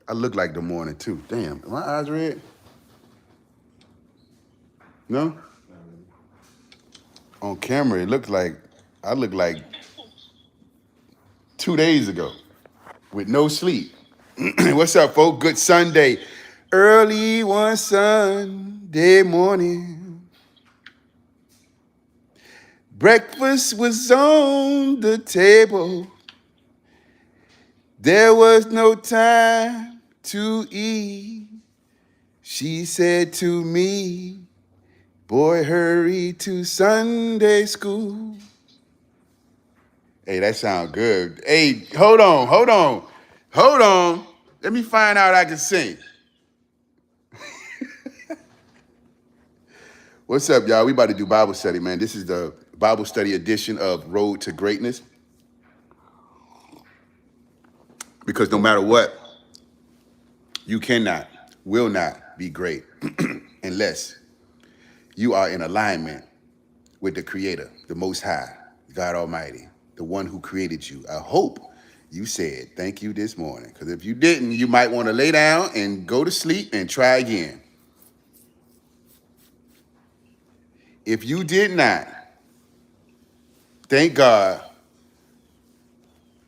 I look like the morning too. Damn, are my eyes red? No? On camera, it looks like I look like 2 days ago with no sleep. What's up, folks? Good Sunday. Early one Sunday morning. Breakfast was on the table. There was no time to eat. She said to me, boy, hurry to Sunday school. Hey, that sounds good. Hey, hold on. Let me find out I can sing. What's up, y'all? We about to do Bible study, man. This is the Bible study edition of Road to Greatness. Because no matter what, you cannot, will not be great unless you are in alignment with the Creator, the Most High, God Almighty, the one who created you. I hope you said thank you this morning. Because if you didn't, you might want to lay down and go to sleep and try again. If you did not, thank God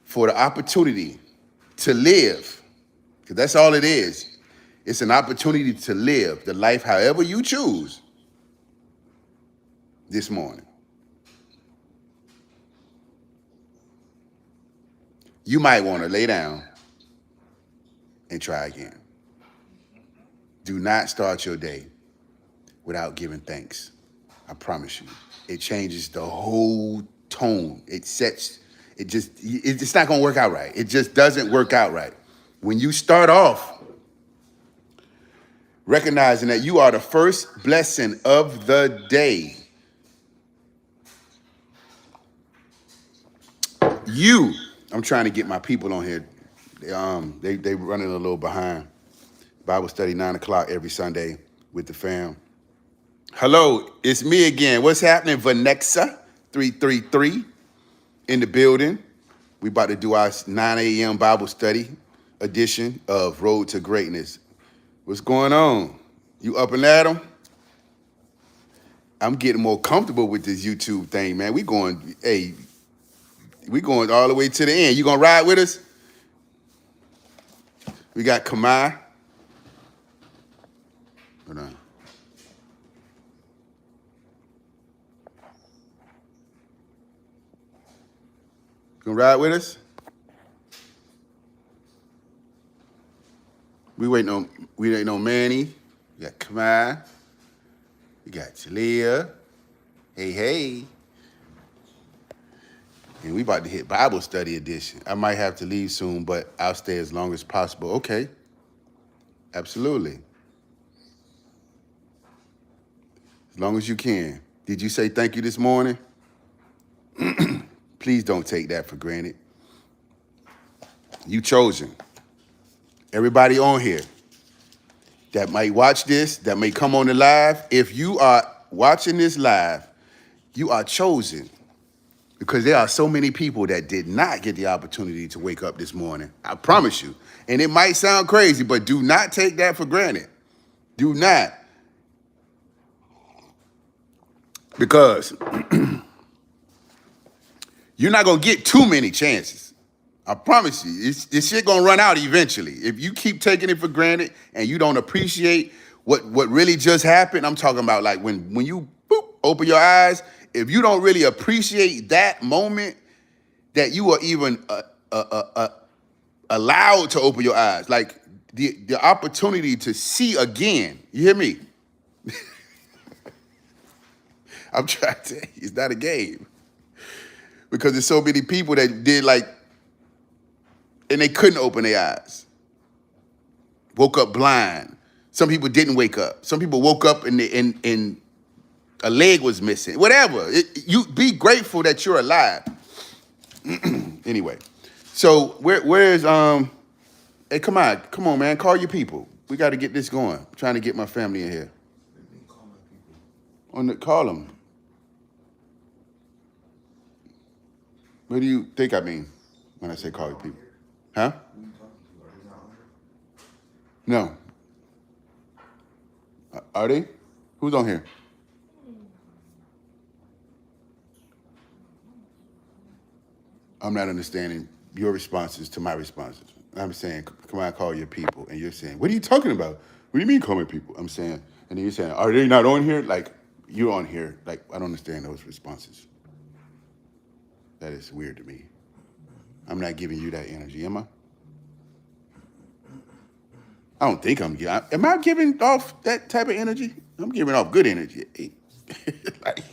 for the opportunity to live, because that's all it is. It's an opportunity to live the life however you choose this morning. You might want to lay down and try again. Do not start your day without giving thanks. I promise you. It changes the whole tone. It's not going to work out right. It just doesn't work out right. When you start off recognizing that you are the first blessing of the day, I'm trying to get my people on here. They running a little behind. Bible study 9:00 every Sunday with the fam. Hello, it's me again. What's happening? Vanexa 333 in the building. We about to do our 9 a.m. Bible study edition of Road to Greatness. What's going on? You up and at 'em? I'm getting more comfortable with this YouTube thing, man. We going all the way to the end. You gonna ride with us? We got Kamai. Hold on. You gonna ride with us? We waiting on Manny. We got Kamai. We got Jalea. Hey. And we about to hit Bible study edition. I might have to leave soon, but I'll stay as long as possible. Okay. Absolutely. As long as you can. Did you say thank you this morning? Please don't take that for granted. You chosen. Everybody on here that might watch this, that may come on the live, if you are watching this live, you are chosen. Because there are so many people that did not get the opportunity to wake up this morning. I promise you. And it might sound crazy, but do not take that for granted. Do not. Because you're not going to get too many chances. I promise you. This shit going to run out eventually. If you keep taking it for granted and you don't appreciate what really just happened, I'm talking about like when you open your eyes, if you don't really appreciate that moment that you are even allowed to open your eyes, like the opportunity to see again. You hear me? I'm trying to tell you, it's not a game. Because there's so many people that did and they couldn't open their eyes. Woke up blind. Some people didn't wake up. Some people woke up and a leg was missing. Whatever. You be grateful that you're alive. Anyway, so where's hey, come on, man, call your people. We got to get this going. I'm trying to get my family in here. Call them. What do you think I mean when I say call your people? Huh? No. Are they? Who's on here? I'm not understanding your responses to my responses. I'm saying, come on, call your people. And you're saying, what are you talking about? What do you mean call my people? I'm saying, and then you're saying, are they not on here? Like, you're on here. Like, I don't understand those responses. That is weird to me. I'm not giving you that energy, am I? I don't think I'm giving. Am I giving off that type of energy? I'm giving off good energy. Like,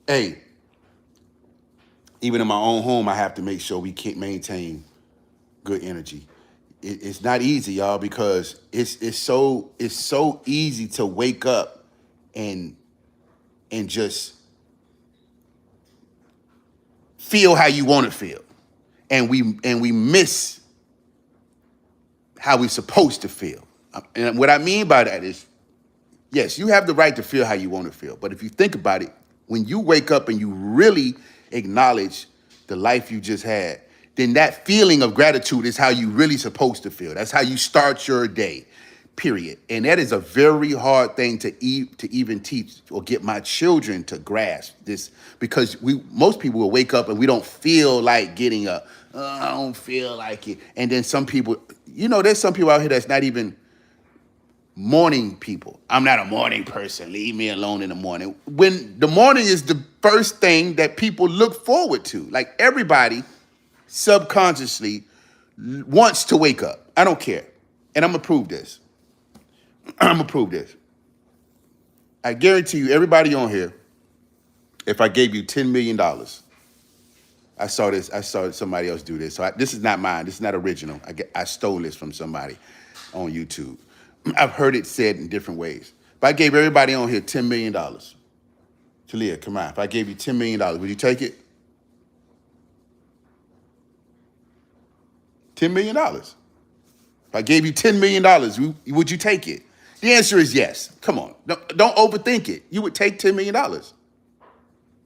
hey, even in my own home, I have to make sure we can't maintain good energy. It's not easy, y'all, because it's so easy to wake up and just feel how you want to feel, and we miss how we're supposed to feel. And what I mean by that is, yes, you have the right to feel how you want to feel, but if you think about it, when you wake up and you really acknowledge the life you just had, then that feeling of gratitude is how you really supposed to feel. That's how you start your day, period. And that is a very hard thing to even teach or get my children to grasp this, because most people will wake up and we don't feel like getting up. I don't feel like it. And then some people, there's some people out here that's not even morning people. I'm not a morning person. Leave me alone in the morning. When the morning is the first thing that people look forward to. Like, everybody subconsciously wants to wake up. I don't care. And I'm going to prove this. I guarantee you, everybody on here, if I gave you $10 million, I saw somebody else do this. So this is not mine. This is not original. I stole this from somebody on YouTube. I've heard it said in different ways. If I gave everybody on here $10 million, Talia, come on. If I gave you $10 million, would you take it? $10 million. If I gave you $10 million, would you take it? The answer is yes. Come on. Don't overthink it. You would take $10 million.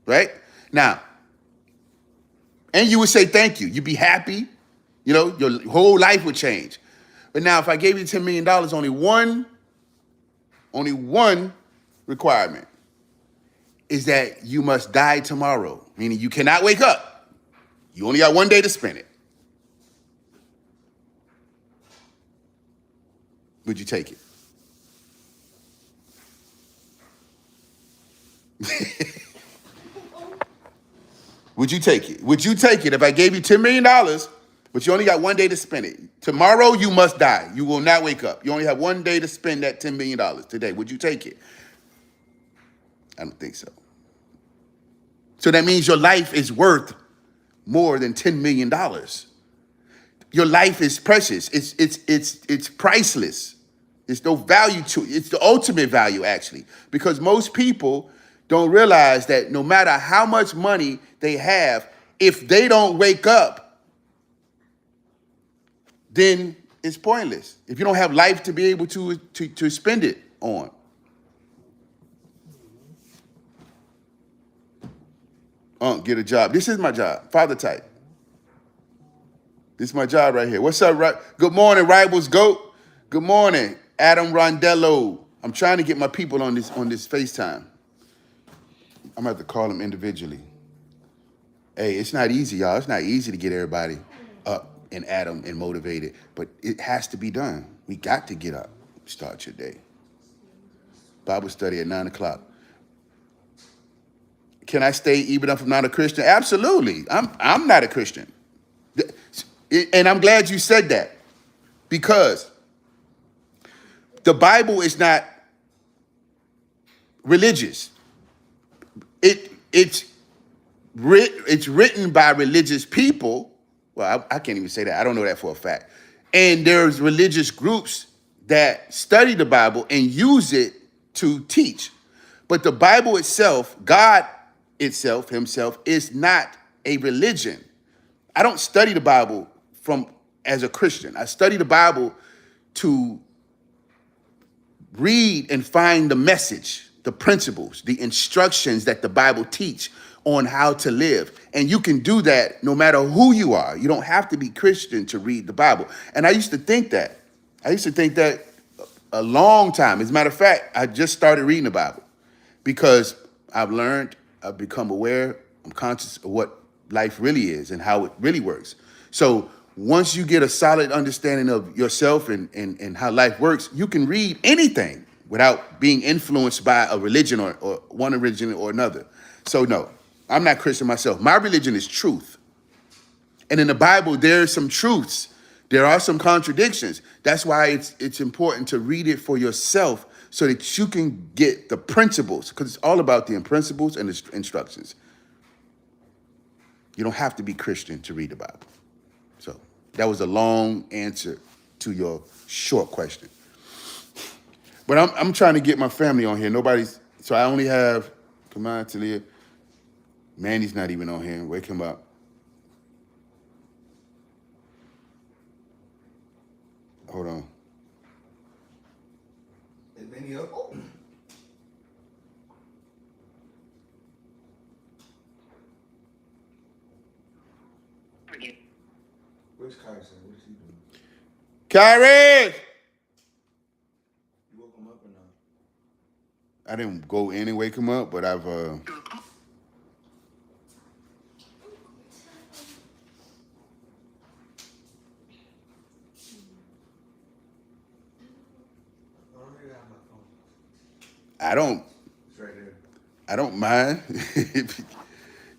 Right? Now, and you would say thank you. You'd be happy. Your whole life would change. But now, if I gave you $10 million, only one requirement is that you must die tomorrow, meaning you cannot wake up. You only got one day to spend it. Would you take it? Would you take it? Would you take it if I gave you $10 million, but you only got one day to spend it? Tomorrow, you must die. You will not wake up. You only have one day to spend that $10 million today. Would you take it? I don't think so. So that means your life is worth more than $10 million. Your life is precious. It's priceless. There's no value to it. It's the ultimate value, actually, because most people don't realize that no matter how much money they have, if they don't wake up, then it's pointless. If you don't have life to be able to spend it on. Get a job. This is my job. Father type. This is my job right here. What's up, Good morning, Rivals Goat. Good morning, Adam Rondello. I'm trying to get my people on this FaceTime. I'm going to have to call them individually. Hey, it's not easy, y'all. It's not easy to get everybody up and at them and motivated, but it has to be done. We got to get up, start your day. Bible study at 9 o'clock. Can I stay even if I'm not a Christian? Absolutely. I'm not a Christian. And I'm glad you said that, because the Bible is not religious. It's written by religious people. Well, I can't even say that. I don't know that for a fact. And there's religious groups that study the Bible and use it to teach. But the Bible itself, God itself, himself, is not a religion. I don't study the Bible as a Christian. I study the Bible to read and find the message, the principles, the instructions that the Bible teach on how to live. And you can do that no matter who you are. You don't have to be Christian to read the Bible. And I used to think that. I used to think that a long time. As a matter of fact, I just started reading the Bible because I've learned, I've become aware, I'm conscious of what life really is and how it really works. So once you get a solid understanding of yourself and how life works, you can read anything without being influenced by a religion or one religion or another. So no, I'm not Christian myself. My religion is truth. And in the Bible, there are some truths. There are some contradictions. That's why it's important to read it for yourself so that you can get the principles, because it's all about the principles and the instructions. You don't have to be Christian to read the Bible. So that was a long answer to your short question. But I'm trying to get my family on here. So I only have, come on, Talia. Manny's not even on here. Wake him up. Hold on. Is Manny up? Oh. Where's Kyrie? What's he doing? Kyrie! You woke him up or not? I didn't go in and wake him up, but I've I don't It's right there. I don't mind.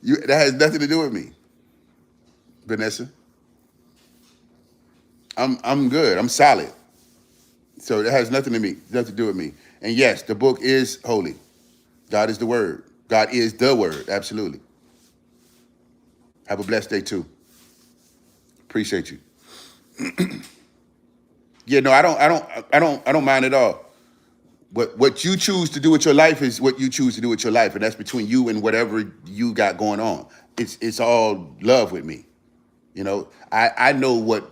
That has nothing to do with me. Vanessa. I'm good. I'm solid. So that has nothing to do with me. And yes, the book is holy. God is the word. God is the word. Absolutely. Have a blessed day too. Appreciate you. Yeah, no, I don't mind at all. What you choose to do with your life is what you choose to do with your life, and that's between you and whatever you got going on. It's all love with me. You know, I know what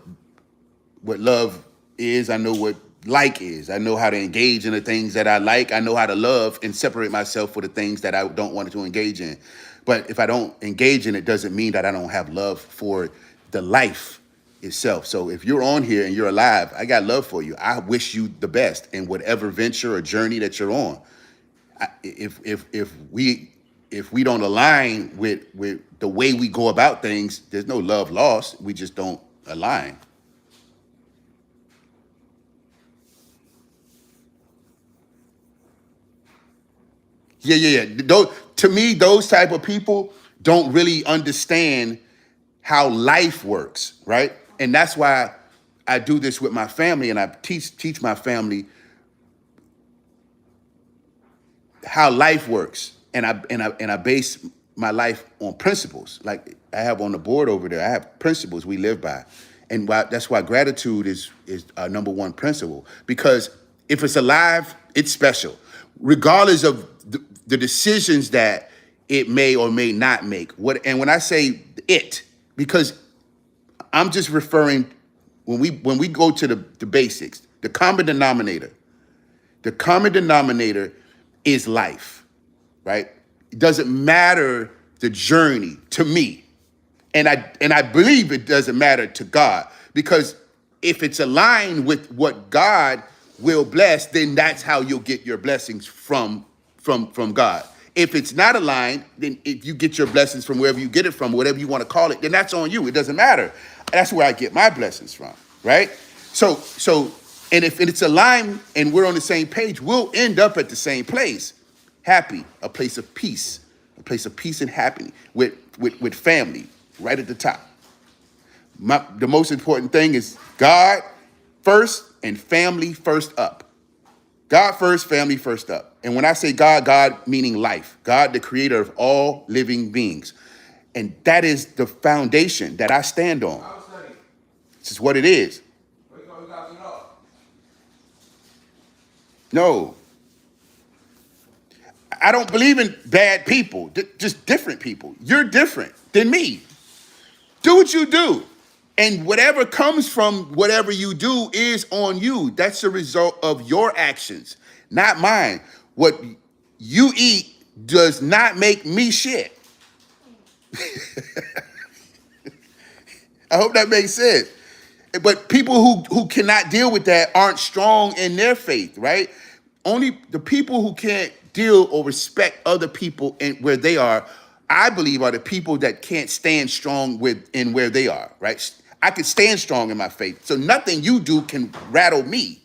love is. I know what like is. I know how to engage in the things that I like. I know how to love and separate myself for the things that I don't want to engage in. But if I don't engage in it, doesn't mean that I don't have love for the life itself. So if you're on here and you're alive, I got love for you. I wish you the best in whatever venture or journey that you're on. If we don't align with the way we go about things, there's no love lost. We just don't align. Yeah. To me, those type of people don't really understand how life works, right? And that's why I do this with my family, and I teach my family how life works, and I base my life on principles. Like I have on the board over there, I have principles we live by, and that's why gratitude is our number one principle. Because if it's alive, it's special, regardless of the decisions that it may or may not make. And when I say it, because I'm just referring when we go to the basics, the common denominator. The common denominator is life, right? It doesn't matter the journey to me. And I believe it doesn't matter to God, because if it's aligned with what God will bless, then that's how you'll get your blessings from God. If it's not aligned, then if you get your blessings from wherever you get it from, whatever you want to call it, then that's on you. It doesn't matter. That's where I get my blessings from, right? So, and if it's aligned and we're on the same page, we'll end up at the same place. Happy, a place of peace and happiness with family, right at the top. The most important thing is God first and family first up. God first, family first up. And when I say God, God meaning life. God, the creator of all living beings. And that is the foundation that I stand on. This is what it is. No. I don't believe in bad people, just different people. You're different than me. Do what you do. And whatever comes from whatever you do is on you. That's the result of your actions, not mine. What you eat does not make me shit. I hope that makes sense. But people who cannot deal with that aren't strong in their faith, right? Only the people who can't deal or respect other people in where they are, I believe, are the people that can't stand strong in where they are, right? I can stand strong in my faith, so nothing you do can rattle me.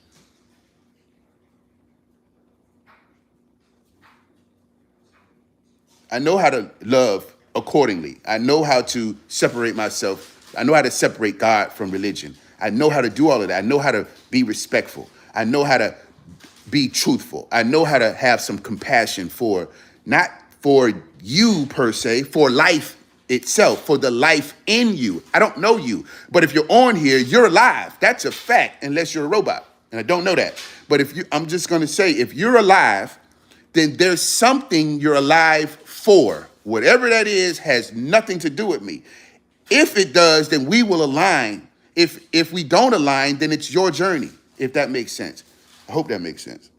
I know how to love accordingly. I know how to separate myself. I know how to separate God from religion. I know how to do all of that. I know how to be respectful. I know how to be truthful. I know how to have some compassion for, not for you per se, for life itself, for the life in you. I don't know you, but if you're on here, you're alive. That's a fact, unless you're a robot. And I don't know that. But I'm just going to say, if you're alive, then there's something you're alive for. Whatever that is has nothing to do with me. If it does, then we will align. If we don't align, then it's your journey, if that makes sense. I hope that makes sense.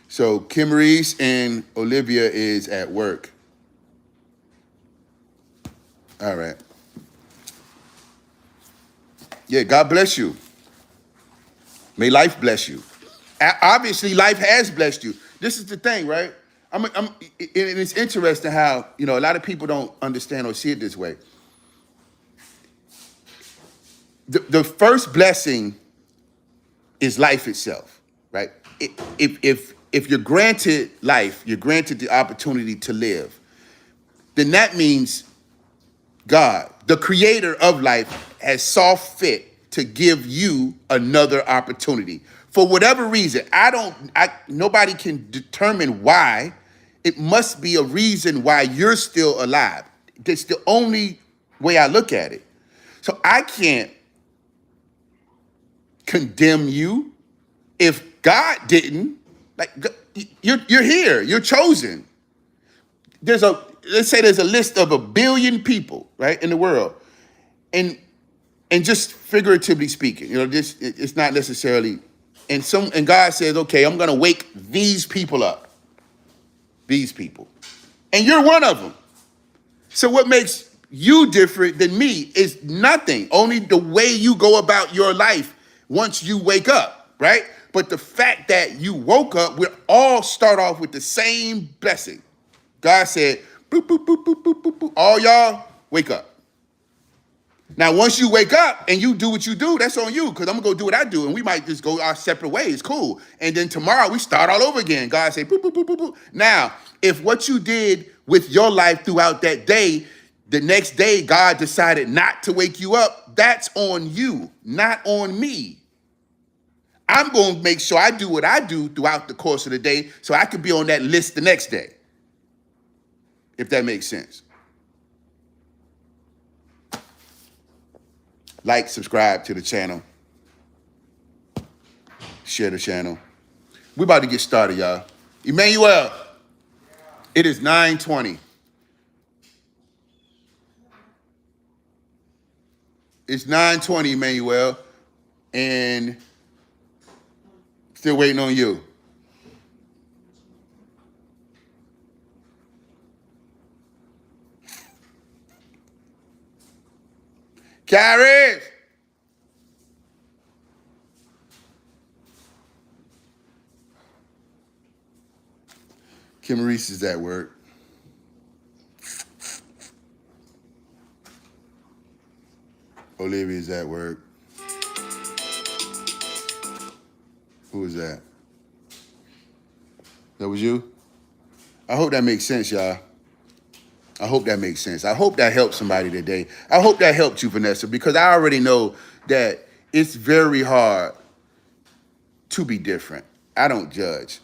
So Kim Reese and Olivia is at work. All right. Yeah, God bless you. May life bless you. Obviously, life has blessed you. This is the thing, right? And it's interesting how, a lot of people don't understand or see it this way. The first blessing is life itself, right? If you're granted life, you're granted the opportunity to live, then that means God, the creator of life, has saw fit to give you another opportunity. For whatever reason, nobody can determine why. It must be a reason why you're still alive. That's the only way I look at it. So I can't condemn you if God didn't. Like, you're here, you're chosen. Let's say there's a list of 1 billion people, right, in the world. And just figuratively speaking, it's not necessarily, and God says, okay, I'm gonna wake these people up. These people. And you're one of them. So what makes you different than me is nothing. Only the way you go about your life once you wake up, right? But the fact that you woke up, we all start off with the same blessing. God said, boop, boop, boop, boop, boop, boop, boop. All y'all, wake up. Now, once you wake up and you do what you do, that's on you, because I'm going to go do what I do, and we might just go our separate ways. Cool. And then tomorrow we start all over again. God say, boop, boop, boop, boop, boop. Now, if what you did with your life throughout that day, the next day God decided not to wake you up, that's on you, not on me. I'm going to make sure I do what I do throughout the course of the day so I can be on that list the next day, if that makes sense. Like, subscribe to the channel. Share the channel. We're about to get started, y'all. Emmanuel, it is 9:20. It's 9:20, Emmanuel, and still waiting on you. Carrie! Kim Reese is at work. Olivia's at work. Who was that? That was you? I hope that makes sense, y'all. I hope that makes sense. I hope that helped somebody today. I hope that helped you, Vanessa, because I already know that it's very hard to be different. I don't judge.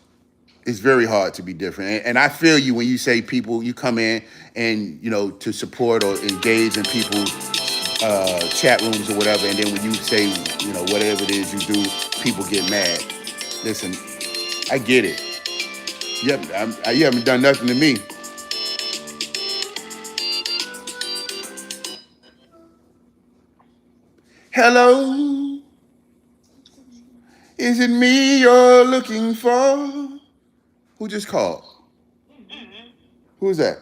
It's very hard to be different. And I feel you when you say people, you come in and, to support or engage in people's chat rooms or whatever. And then when you say, whatever it is you do, people get mad. Listen, I get it. You haven't done nothing to me. Hello. Is it me you're looking for? Who just called? Who is that?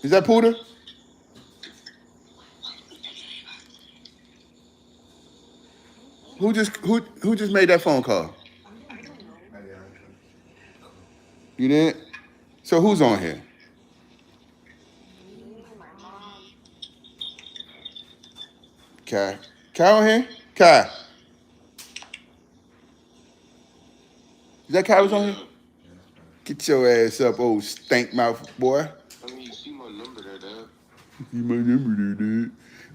Is that Pooter? Who just made that phone call? I did. You did? So who's on here? Kai. Kai on here? Kai. Is that Kai was on here? Get your ass up, old stank mouth boy. I mean, you see my number there, Dad. You my number there, dude.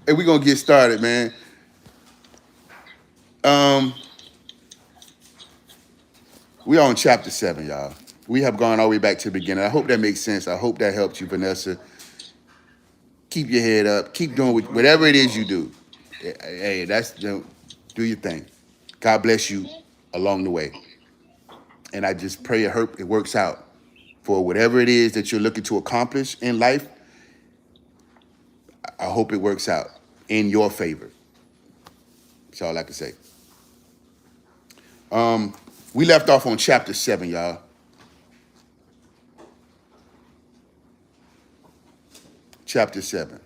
Hey, we gonna get started, man. Um, we on chapter 7, y'all. We have gone all the way back to the beginning. I hope that makes sense. I hope that helps you, Vanessa. Keep your head up. Keep doing whatever it is you do. Hey, do your thing. God bless you along the way. And I just pray it works out for whatever it is that you're looking to accomplish in life. I hope it works out in your favor. That's all I can say. We left off on chapter 7, y'all. Chapter 7.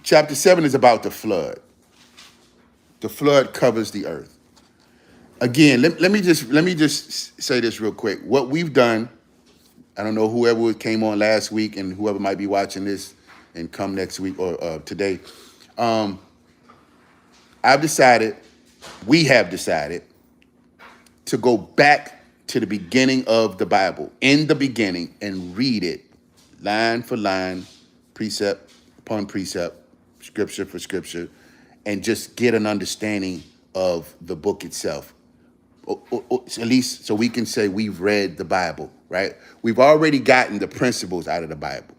Chapter 7 is about the flood. The flood covers the earth. Again, let me just say this real quick. What we've done, I don't know whoever came on last week and whoever might be watching this and come next week or today. We have decided to go back to the beginning of the Bible, in the beginning, and read it line for line, precept upon precept, scripture for scripture, and just get an understanding of the book itself. At least so we can say we've read the Bible, right? We've already gotten the principles out of the Bible.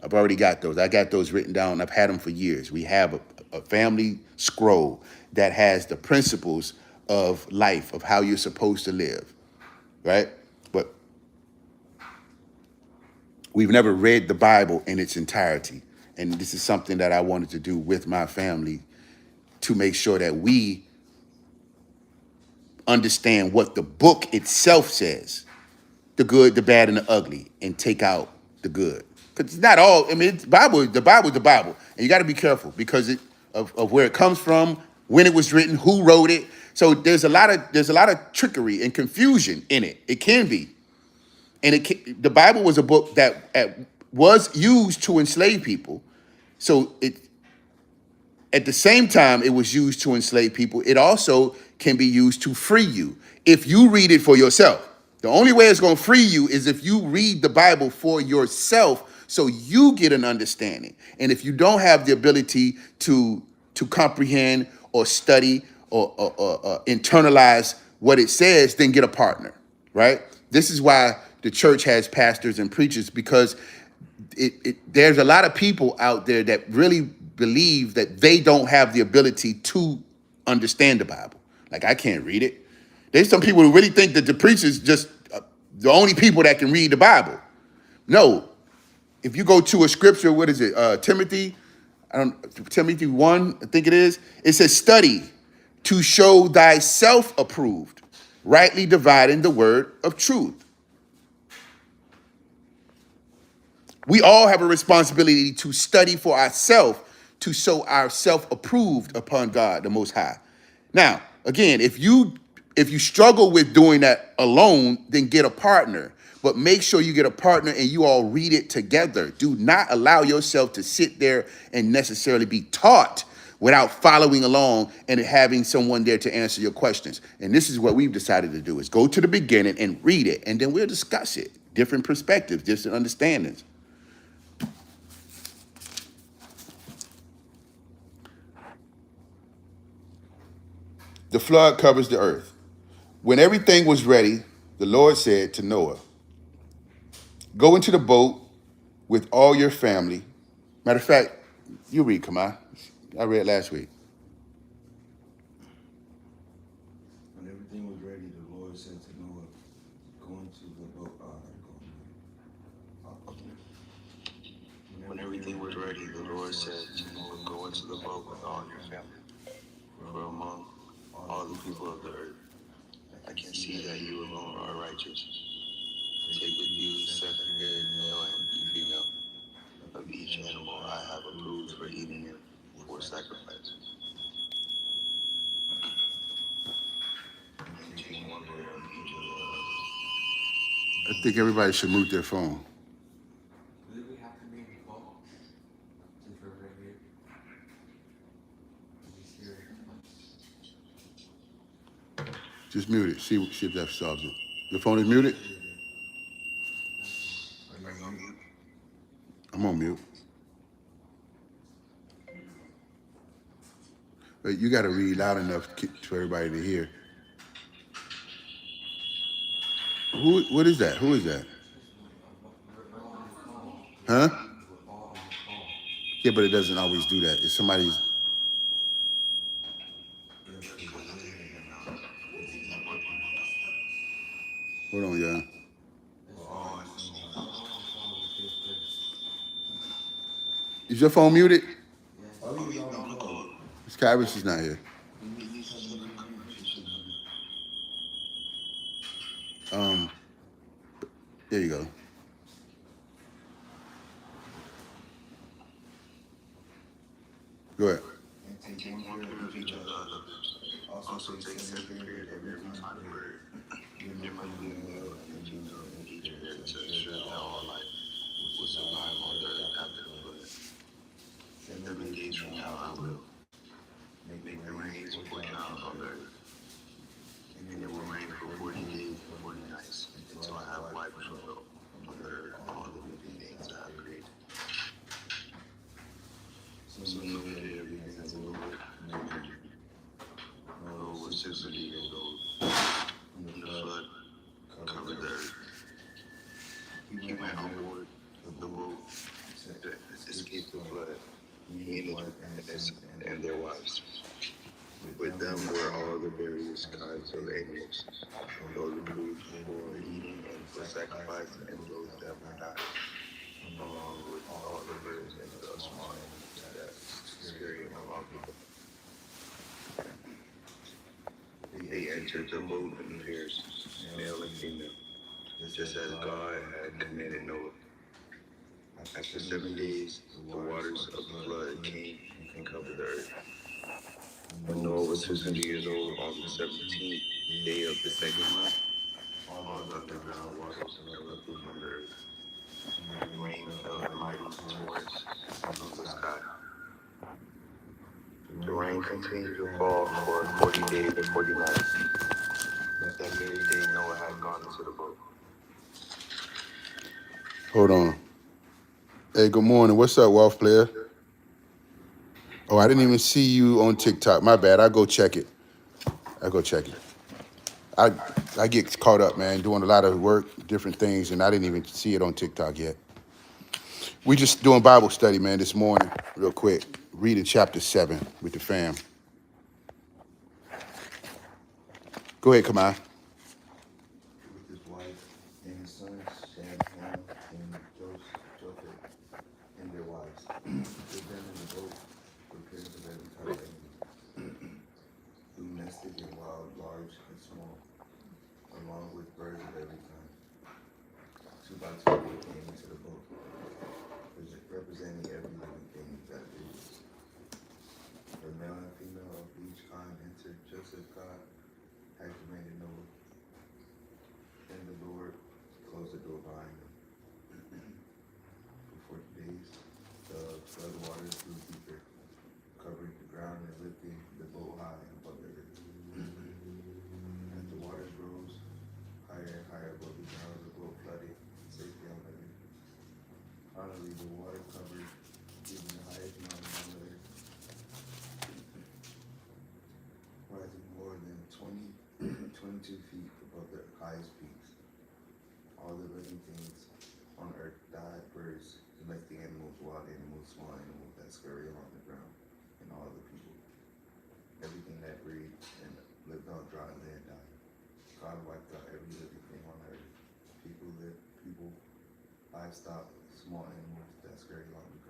I've already got those. I got those written down. I've had them for years. We have a family scroll that has the principles of life, of how you're supposed to live, right? But we've never read the Bible in its entirety. And this is something that I wanted to do with my family to make sure that we understand what the book itself says, the good, the bad, and the ugly, and take out the good. Because it's not all, I mean, the Bible is the Bible. And you got to be careful because of where it comes from, when it was written, who wrote it. So there's a lot of trickery and confusion in it. It can be. And the Bible was a book that was used to enslave people. So at the same time it was used to enslave people, it also can be used to free you if you read it for yourself. The only way it's going to free you is if you read the Bible for yourself so you get an understanding. And if you don't have the ability to comprehend or study or internalize what it says, then get a partner, right? This is why the church has pastors and preachers, because there's a lot of people out there that really believe that they don't have the ability to understand the Bible. Like, I can't read it. There's some people who really think that the preachers just the only people that can read the Bible. No. If you go to a scripture, what is it? Timothy 1, I think it is. It says, study to show thyself approved, rightly dividing the word of truth. We all have a responsibility to study for ourselves, to show ourselves approved upon God, the Most High. Now, again, if you struggle with doing that alone, then get a partner. But make sure you get a partner and you all read it together. Do not allow yourself to sit there and necessarily be taught without following along and having someone there to answer your questions. And this is what we've decided to do, is go to the beginning and read it, and then we'll discuss it. Different perspectives, different understandings. The flood covers the earth. When everything was ready, the Lord said to Noah, go into the boat with all your family. Matter of fact, you read, come on. I read last week. When everything was ready, the Lord said to Noah, go into the boat. When When everything was ready, the Lord said to Noah, "Go into the boat with all your family, for among all the people of the earth, I can see that you alone are righteous. Take with you 7 male and female of each animal I have approved for eating and for sacrifice. And take 1 pair of each of I think everybody should mute their phone. Do we have to make a call? Since we're right here. Is he serious? Just mute it. See if that solves it. Your phone is muted? Are you on mute? I'm on mute. But you got to read loud enough for everybody to hear. What is that? Who is that? Huh? Yeah, but it doesn't always do that. It's somebody's. Hold on, y'all. Is your phone muted? Miss Kyrus is not here. There you go. Go ahead. And take 1 pair of each of the others. Also take 7 pairs of every kind of bird. There must be a male and a female in each pair to ensure that all life will survive on the earth after the flood. 7 days from now I will make the rains pour down on the earth. And it will rain for 40 days and 40 nights until I have wiped from the earth all the living things I have created. So Noah did everything as the Lord commanded him. Noah was 600 years old when the flood covered the earth. He went on board the boat to escape the flood, he and his wife and their wives. With them were all the various kinds of animals, those approved for eating and for sacrifice, and those that were not, along with all the birds and the small animals that scurry among people. They entered the boat in pairs, male and female, just as God had commanded Noah. After 7 days, the waters of the flood came and covered the earth. When Noah was 600 years old, on the 17th day of the 2nd month, all the underground waters erupted from the earth. And rain fell in mighty torrents from the sky. The rain continued to fall for 40 days and 40 nights. That very day Noah had gone into the boat. Hold on. Hey, good morning. What's up, Wolf Player? Oh, I didn't even see you on TikTok. My bad. I'll go check it. I get caught up, man, doing a lot of work, different things, and I didn't even see it on TikTok yet. We just doing Bible study, man, this morning, real quick. Reading chapter 7 with the fam. Go ahead, come on. With his wife and his sons, Shem, Ham, and Joseph, and their wives. With them in the boat were pairs of every type of animal, domestic and wild, large and small, along with birds of every kind. 2 by 2 they came into the boat, representing every living thing that is. The male and female of each kind entered just as God had commanded Noah. Then the Lord closed the door behind them. For 40 days, the flood waters grew deeper, covering the ground and lifting the boat high above the earth. As the waters rose higher and higher above the ground, the boat flooded safely on the earth. Finally, the water covered even the highest mountain on the earth, rising more than 22 feet above the highest peaks. All the living things on earth died: birds, domestic animals, wild animals, small animals that scurry along the ground, and all the people. Everything that breathed and lived on dry land died. God wiped out every living thing on earth: people, livestock, small animals that scurry along the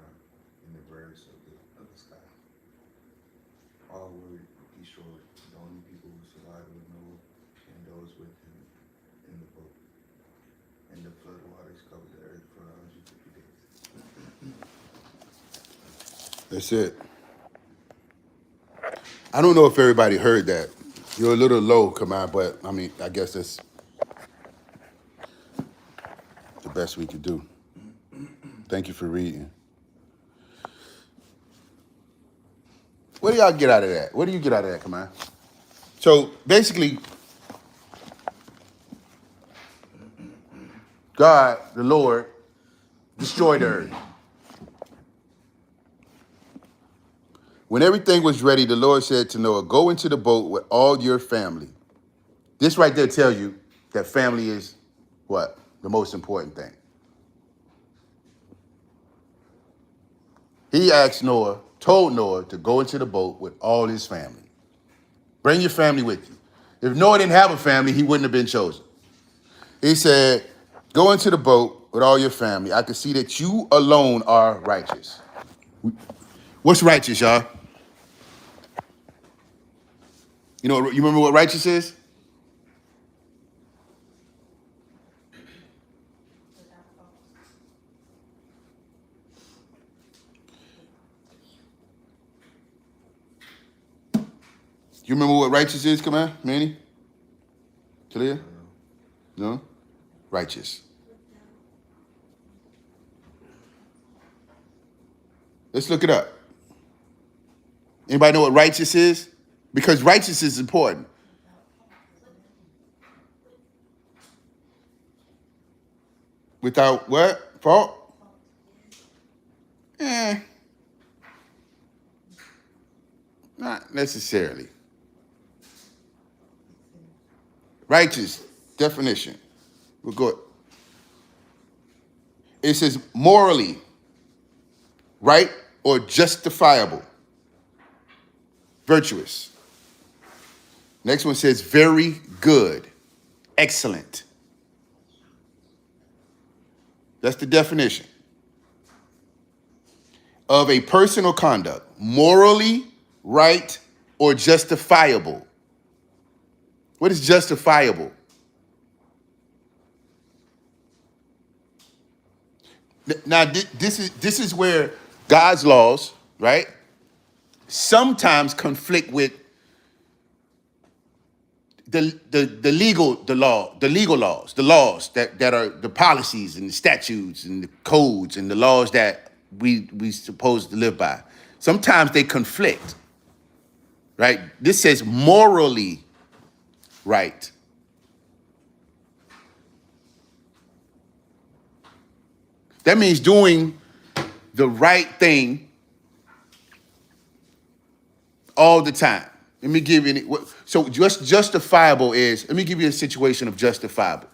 Christ covered the earth for 150 days. That's it. I don't know if everybody heard that. You're a little low, Kamai, but I mean, I guess that's the best we could do. Thank you for reading. What do y'all get out of that? What do you get out of that, Kamai? So basically, God, the Lord, destroyed the earth. When everything was ready, the Lord said to Noah, go into the boat with all your family. This right there tells you that family is what? The most important thing. He asked Noah, told Noah to go into the boat with all his family. Bring your family with you. If Noah didn't have a family, he wouldn't have been chosen. He said, go into the boat with all your family. I can see that you alone are righteous. What's righteous, y'all? You remember what righteous is? You remember what righteous is? Come on, Manny? Talia? No? Righteous. Let's look it up. Anybody know what righteous is? Because righteous is important. Without what? Fault? Not necessarily. Righteous definition. We're good. It says morally right or justifiable. Virtuous. Next one says very good. Excellent. That's the definition of a personal conduct. Morally right or justifiable. What is justifiable? Now, this is where God's laws, right, sometimes conflict with the legal laws, the laws that are the policies and the statutes and the codes and the laws that we supposed to live by. Sometimes they conflict, right? This says morally right. That means doing the right thing all the time. Let me give you so just justifiable is, let me give you a situation of justifiable,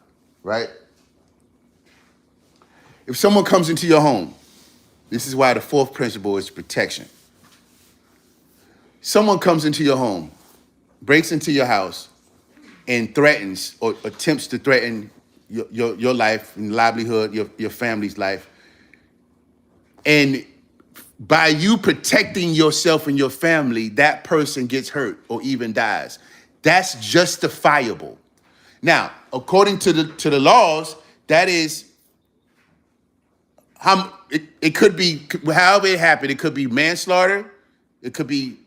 right? If someone comes into your home, this is why the fourth principle is protection. Someone comes into your home, breaks into your house, and threatens or attempts to threaten your life and livelihood, your family's life. And by you protecting yourself and your family, that person gets hurt or even dies. That's justifiable. Now, according to the laws, that is how it could be, however it happened. It could be manslaughter. It could be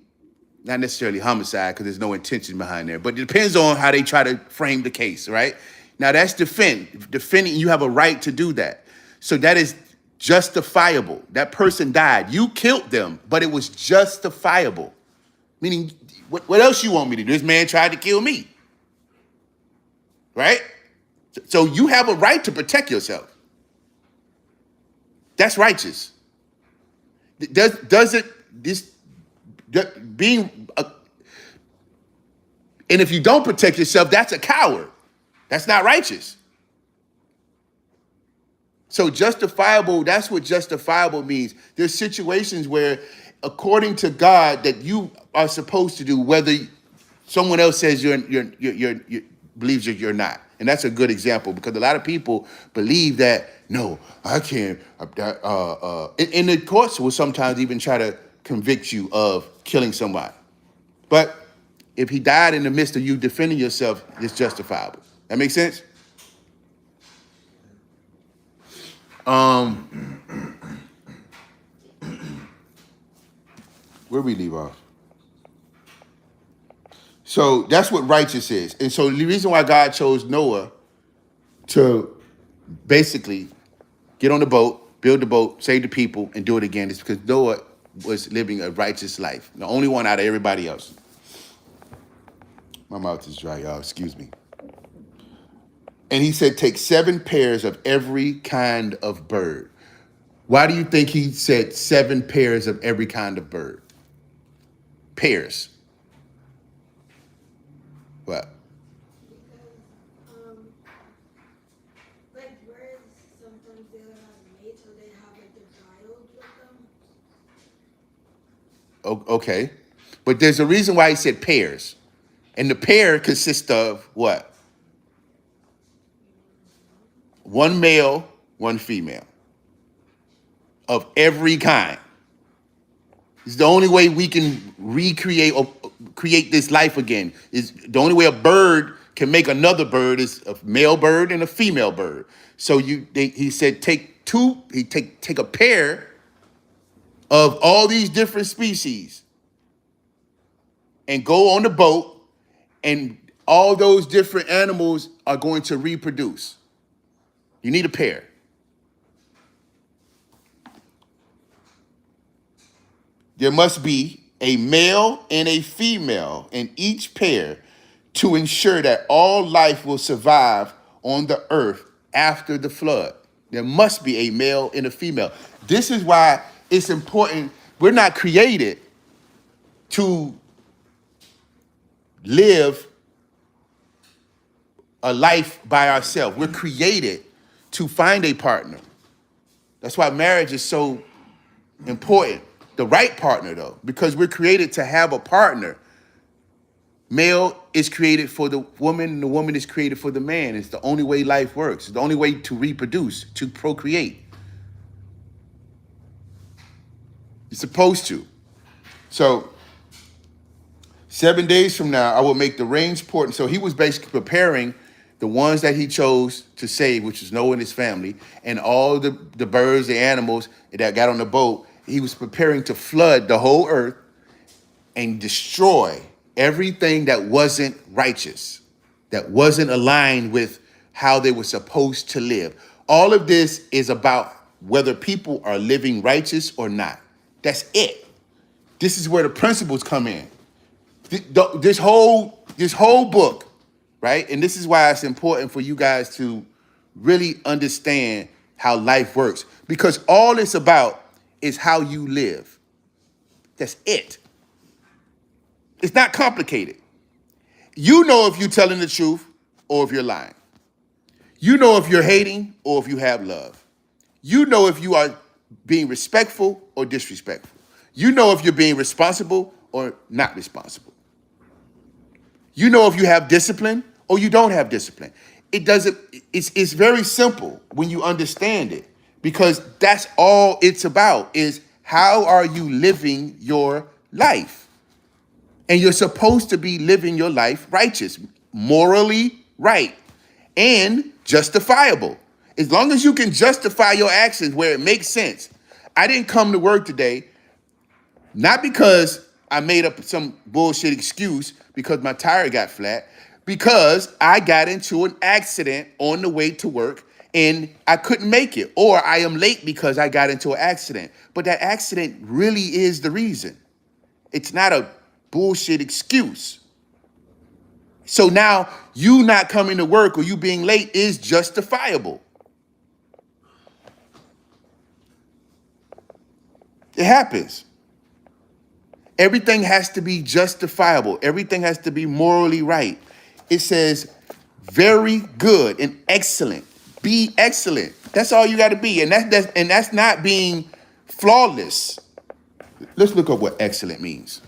not necessarily homicide because there's no intention behind there, but it depends on how they try to frame the case, right? Now that's defending, you have a right to do that. So that is justifiable. That person died. You killed them, but it was justifiable. Meaning, what else you want me to do? This man tried to kill me, right? So you have a right to protect yourself. That's righteous. Does it, this, being, and if you don't protect yourself, that's a coward. That's not righteous. So justifiable, that's what justifiable means. There's situations where, according to God, that you are supposed to do, whether someone else says you're believes you're not. And that's a good example because a lot of people believe that, no, I can't. And the courts will sometimes even try to convict you of killing somebody. But if he died in the midst of you defending yourself, it's justifiable. That makes sense? Where we leave off? So that's what righteous is. And so the reason why God chose Noah to basically get on the boat, build the boat, save the people, and do it again is because Noah was living a righteous life. The only one out of everybody else. My mouth is dry, y'all. Excuse me. And he said, take 7 pairs of every kind of bird. Why do you think he said 7 pairs of every kind of bird? Pairs. What? Because, like birds, sometimes they don't have mates or they have like the child with them. Okay. But there's a reason why he said pairs. And the pair consists of what? 1 male, 1 female. Of every kind. It's the only way we can recreate or create this life again. Is the only way a bird can make another bird is a male bird and a female bird. So he said take a pair of all these different species and go on the boat, and all those different animals are going to reproduce. You need a pair. There must be a male and a female in each pair to ensure that all life will survive on the earth after the flood. There must be a male and a female. This is why it's important. We're not created to live a life by ourselves. We're created to find a partner. That's why marriage is so important. The right partner, though, because we're created to have a partner. Male is created for the woman, and the woman is created for the man. It's the only way life works. It's the only way to reproduce, to procreate. You're supposed to. So 7 days from now, I will make the rains pour. So he was basically preparing the ones that he chose to save, which is Noah and his family, and all the birds, the animals that got on the boat. He was preparing to flood the whole earth and destroy everything that wasn't righteous, that wasn't aligned with how they were supposed to live. All of this is about whether people are living righteous or not. That's it. This is where the principles come in. This whole book, right? And this is why it's important for you guys to really understand how life works, because all it's about is how you live. That's it. It's not complicated. You know if you're telling the truth or if you're lying. You know if you're hating or if you have love. You know if you are being respectful or disrespectful. You know if you're being responsible or not responsible. You know if you have discipline or you don't have discipline. It's very simple when you understand it, because that's all it's about, is how are you living your life? And you're supposed to be living your life righteous, morally right, and justifiable. As long as you can justify your actions where it makes sense. I didn't come to work today, not because I made up some bullshit excuse because my tire got flat, because I got into an accident on the way to work and I couldn't make it, or I am late because I got into an accident. But that accident really is the reason. It's not a bullshit excuse. So now you not coming to work or you being late is justifiable. It happens. Everything has to be justifiable. Everything has to be morally right. It says very good and excellent. Be excellent. That's all you got to be. And that's not being flawless. Let's look up what excellent means.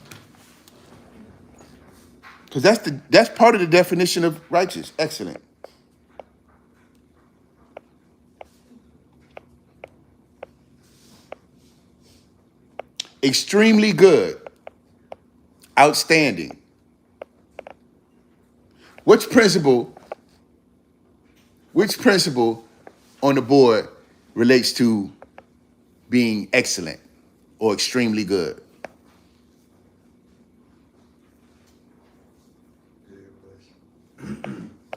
Because that's part of the definition of righteous, excellent. Extremely good. Outstanding. Which principle on the board relates to being excellent or extremely good?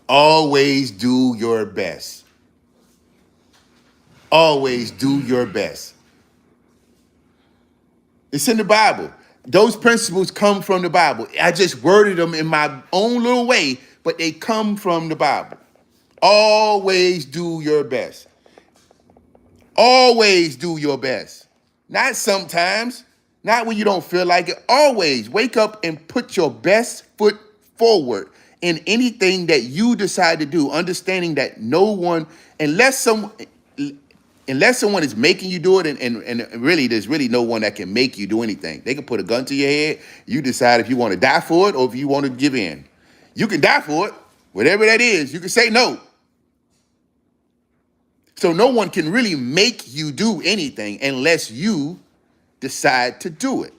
Always do your best. Always do your best. It's in the Bible. Those principles come from the Bible. I just worded them in my own little way, but they come from the Bible. Always do your best. Always do your best. Not sometimes, not when you don't feel like it. Always wake up and put your best foot forward in anything that you decide to do, understanding that no one, unless someone is making you do it, and really there's really no one that can make you do anything. They can put a gun to your head. You decide if you want to die for it or if you want to give in. You can die for it, whatever that is. You can say no. So no one can really make you do anything unless you decide to do it.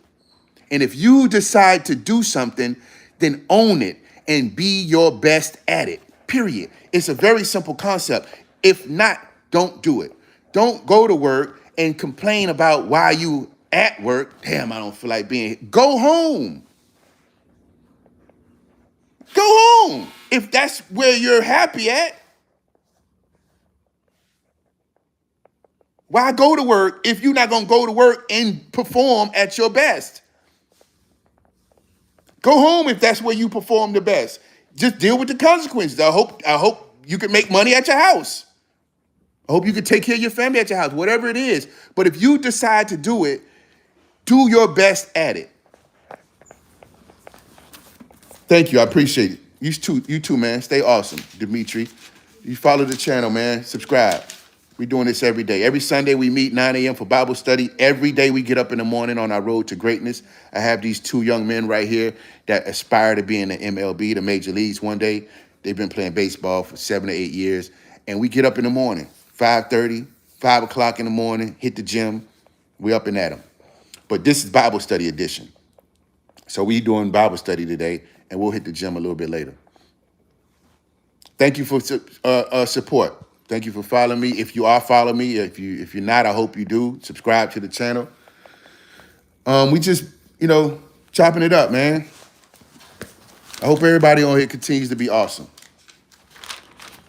And if you decide to do something, then own it and be your best at it, period. It's a very simple concept. If not, don't do it. Don't go to work and complain about why you at work. Damn, I don't feel like being here. Go home. Go home if that's where you're happy at. Why go to work if you're not going to go to work and perform at your best? Go home if that's where you perform the best. Just deal with the consequences. I hope you can make money at your house. I hope you can take care of your family at your house, whatever it is. But if you decide to do it, do your best at it. Thank you. I appreciate it. You too, man. Stay awesome, Dimitri. You follow the channel, man. Subscribe. We're doing this every day. Every Sunday we meet 9 a.m. for Bible study. Every day we get up in the morning on our road to greatness. I have these two young men right here that aspire to be in the MLB, the major leagues one day. They've been playing baseball for 7 to 8 years. And we get up in the morning, 5:30, 5 o'clock in the morning, hit the gym. We up and at 'em. But this is Bible study edition. So we doing Bible study today, and we'll hit the gym a little bit later. Thank you for support. Thank you for following me. If you are following me, if you're not, I hope you do. Subscribe to the channel. We just, chopping it up, man. I hope everybody on here continues to be awesome.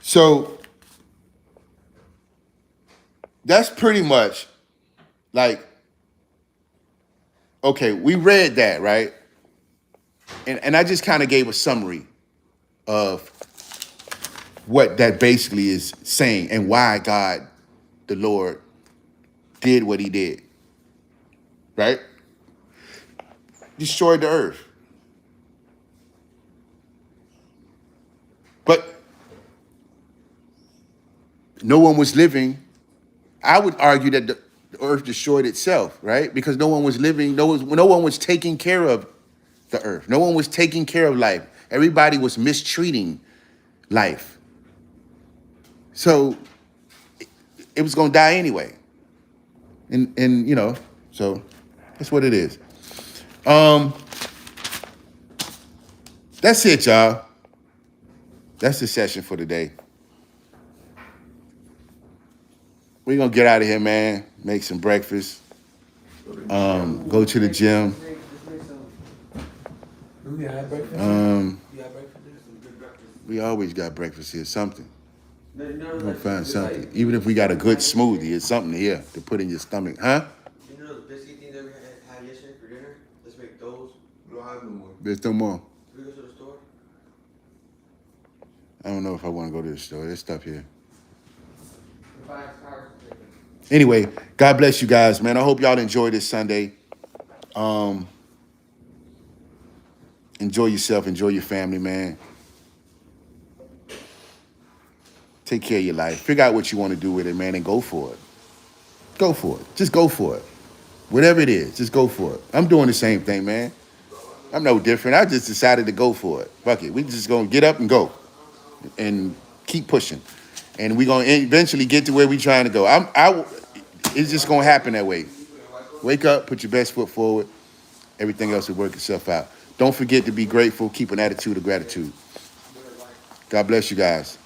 So that's pretty much like, okay, we read that, right? And I just kind of gave a summary of what that basically is saying and why God, the Lord, did what he did, right? Destroyed the earth. But no one was living. I would argue that the earth destroyed itself, right? Because no one was living, no one was taking care of the earth. No one was taking care of life. Everybody was mistreating life. So it was going to die anyway. And so that's what it is. That's it, y'all. That's the session for today. We're going to get out of here, man. Make some breakfast. Go to the gym. Do we have breakfast? We Some good breakfast. always got breakfast here, something. No, We're going to find something. Even if we got a good smoothie, it's something here to put in your stomach. Huh? You know those biscuit things that we had yesterday for dinner? Let's make those. We don't have no more. There's no more. We go to the store. I don't know if I want to go to the store. There's stuff here. We buy cars. Anyway, God bless you guys, man. I hope y'all enjoy this Sunday. Enjoy yourself. Enjoy your family, man. Take care of your life. Figure out what you want to do with it, man, and go for it. Go for it. Just go for it. Whatever it is, just go for it. I'm doing the same thing, man. I'm no different. I just decided to go for it. Fuck it. We just going to get up and go and keep pushing. And we're going to eventually get to where we're trying to go. It's just going to happen that way. Wake up, put your best foot forward. Everything else will work itself out. Don't forget to be grateful. Keep an attitude of gratitude. God bless you guys.